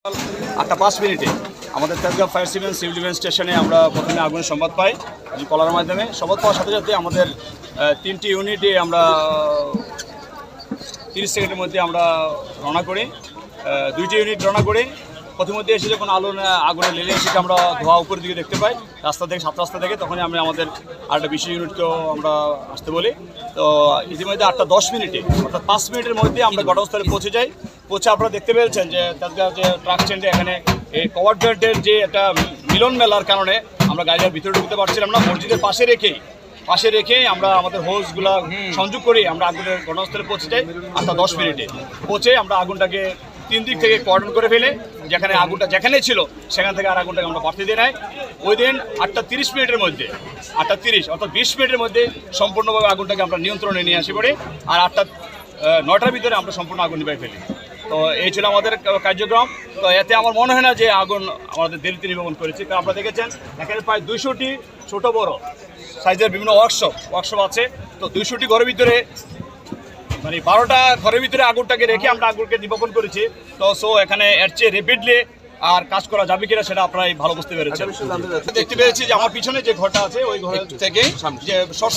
8:05 আমাদের Tejgaon fire service civil defence স্টেশনে আমরা প্রথমে আগুনের সংবাদ পাই কলার মাধ্যমে। সংবাদ পাওয়ার সাথে সাথে আমাদের 3টি ইউনিটে আমরা 30 সেকেন্ডের মধ্যে আমরা রওনা করি। 2টি ইউনিট রওনা করি। প্রথমে এসে যখন আগুনে লেগে এসে আমরা ধোঁয়া উপরের দিকে দেখতে পাই রাস্তা থেকে, 7 রাস্তা থেকে, তখনই আমরা আমাদের আরেকটা বিশেষ ইউনিটকেও আমরা আসতে বলি। তো ইতিমধ্যে 8:10 অর্থাৎ 5 মিনিটের মধ্যে আমরা ঘটনাস্থলে পৌঁছে যাই। পৌঁছে আপনারা দেখতে পেয়েছেন যে তেজগাঁও যে ট্রাক স্ট্যান্ডে এখানে এই কভার জয়েন্টের যে একটা মিলন মেলার কারণে আমরা গাড়ির ভিতরে ঢুকতে পারছিলাম না। মসজিদের পাশে রেখে আমরা আমাদের হোসগুলা সংযোগ করে আমরা আগুনের ঘটনাস্থলে পৌঁছে যাই 8:10 পৌঁছে আমরা আগুনটাকে 3 দিক থেকে কর্ডন করে ফেলে যেখানে আগুনটা যেখানে ছিল সেখান থেকে আর আগুনটাকে আমরা বাড়তে দিয়ে নেয়। ওই দিন 8:30 মধ্যে 8:30 অর্থাৎ 20 মিনিটের মধ্যে সম্পূর্ণভাবে আগুনটাকে আমরা নিয়ন্ত্রণে নিয়ে আসি পড়ি। আর 9টার ভিতরে আমরা সম্পূর্ণ আগুন নিভাই ফেলি। তো এই ছিল আমাদের কার্যক্রম। তো এতে আমার মনে হয় না যে আগুন আমাদের দেরিতে নির্বাপন করেছি, কারণ আপনারা দেখেছেন এখানে প্রায় 200টি ছোট বড় সাইজের বিভিন্ন ওয়ার্কশপ আছে। তো 200টি ঘরের ভিতরে মানে 12টা ঘরের ভিতরে আগুনটাকে রেখে আমরা আগুনকে নির্বাপন করেছি। তো এখানে এর চেয়ে র্যাপিডলি আর কাজ করা যাবে কিনা সেটা আপনারাই ভালো বুঝতে পেরেছেন। দেখতে পেয়েছি যে আমার পিছনে যে ঘরটা আছে ওই ঘর থেকে যে শর্ট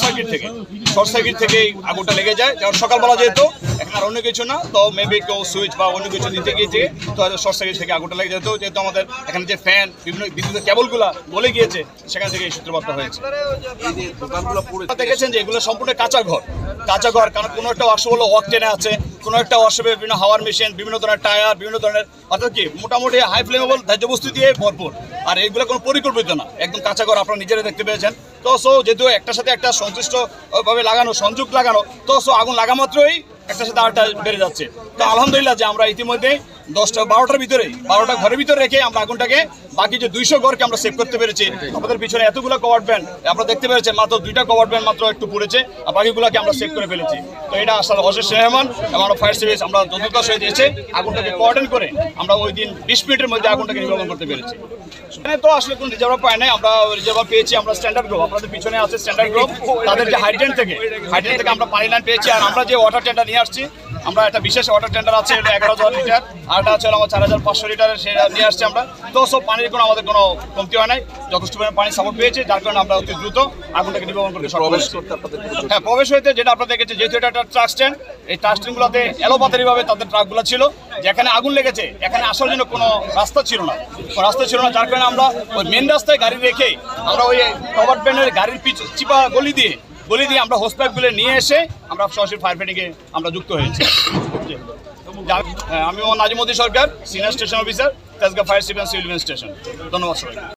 সার্কিট থেকেই আগুনটা লেগে যায়। কারণ সকালবেলা যেহেতু এখন আর অন্য কিছু না, তো মেবি কেউ সুইচ বা অন্য কিছু দিতে গিয়েছে, তো হয়তো শর্ট সার্কিট থেকে আগুনটা লেগে যেত। যেহেতু আমাদের এখানে যে ফ্যান বিভিন্ন বিদ্যুতের কেবলগুলো গলে গিয়েছে সেখান থেকে এই সূত্রপাতটা হয়েছে। দেখেছেন যে এগুলো সম্পূর্ণ কাঁচা ঘর, কারণ কোনো একটা ওয়ার্কশপ হলো ওয়াকটেনে আছে, কোনো একটা ওয়ার্কশপে বিভিন্ন হাওয়ার মেশিন, বিভিন্ন ধরনের টায়ার, বিভিন্ন ধরনের অর্থাৎ কি মোটামুটি হাই ফ্লেমেবল ধার্য বস্তু দিয়ে ভরপুর। আর এইগুলো কোনো পরিকল্পিত না, একদম কাঁচা ঘর আপনারা নিজেরা দেখতে পেয়েছেন। তো যেহেতু একটার সাথে একটা সংশ্লিষ্টভাবে লাগানো, সংযোগ লাগানো, তো আগুন লাগা মাত্রই একটার সাথে আরেকটা বেড়ে যাচ্ছে। তো আলহামদুলিল্লাহ যে আমরা ইতিমধ্যে 12টা ঘরের ভিতরে রেখে আমরা আগুনটাকে বাকি যে 200 ঘরকে আমরা সেভ করতে পেরেছি। আমাদের পিছনে এতগুলো কভার ব্যান্ড আপনারা দেখতে পেরেছেন, মাত্র 2টা কভার ব্যান্ড মাত্র একটু পড়েছে, আর বাকিগুলোকে আমরা সেভ করে ফেলেছি। তো এটা আসলে অশেষ মেহমান এবং আমরা ফায়ার সার্ভিস আমরা যতটা সহিত এসে আগুনটাকে কোঅর্ডিনেট করে আমরা ওই দিন 20 মিনিটের মধ্যে আগুনটাকে নির্বাপন করতে পেরেছি। এখানে তো আসলে কোনো রিজার্ভার পাই নাই, আমরা রিজার্ভার পেয়েছি আমরা স্ট্যান্ডার্ড গ্রুপ, আপনাদের পিছনে আছে স্ট্যান্ডার্ড গ্রুপ, তাদের যে হাইড্রেন্ট থেকে আমরা পানি লাইন পেয়েছি। আর আমরা যে ওয়াটার ট্যাঙ্কটা নিয়ে আসছি, আমরা একটা বিশেষ ওয়াটার ট্যাঙ্কার আছে, এটা 11,000 লিটার, আর এটা হচ্ছে আমার 4,500 লিটারের, সেটা নিয়ে আসছি আমরা। তো পানির কোনো আমাদের কোনো কমতি হয় নাই, যথেষ্ট পরিমাণে পানি সাপোর্ট পেয়েছি, যার কারণে আমরা অতি দ্রুত আগুনটাকে নির্বাপন করতে সক্ষম হয়েছি। হ্যাঁ, প্রবেশ হইতে যেটা আপনারা দেখেছেন, যেহেতু এটা একটা ট্রাক স্ট্যান্ড, এই ট্রাক স্ট্যান্ডগুলোতে এলোপাতারিভাবে তাদের ট্রাকগুলো ছিল, যেখানে আগুন লেগেছে এখানে আসার জন্য কোনো রাস্তা ছিল না, যার কারণে আমরা ওই মেন রাস্তায় গাড়ি রেখে আমরা ওই কভার ভ্যানের গাড়ির চিপা গলি দিয়ে আমরা হোস পাইপগুলো নিয়ে এসে আমরা সরাসরি ফায়ার ফাইটিংয়ে আমরা যুক্ত হয়েছি। আমি Nazimuddin Sarkar, senior station officer, Tejgaon fire service civil defence station. ধন্যবাদ সবাই।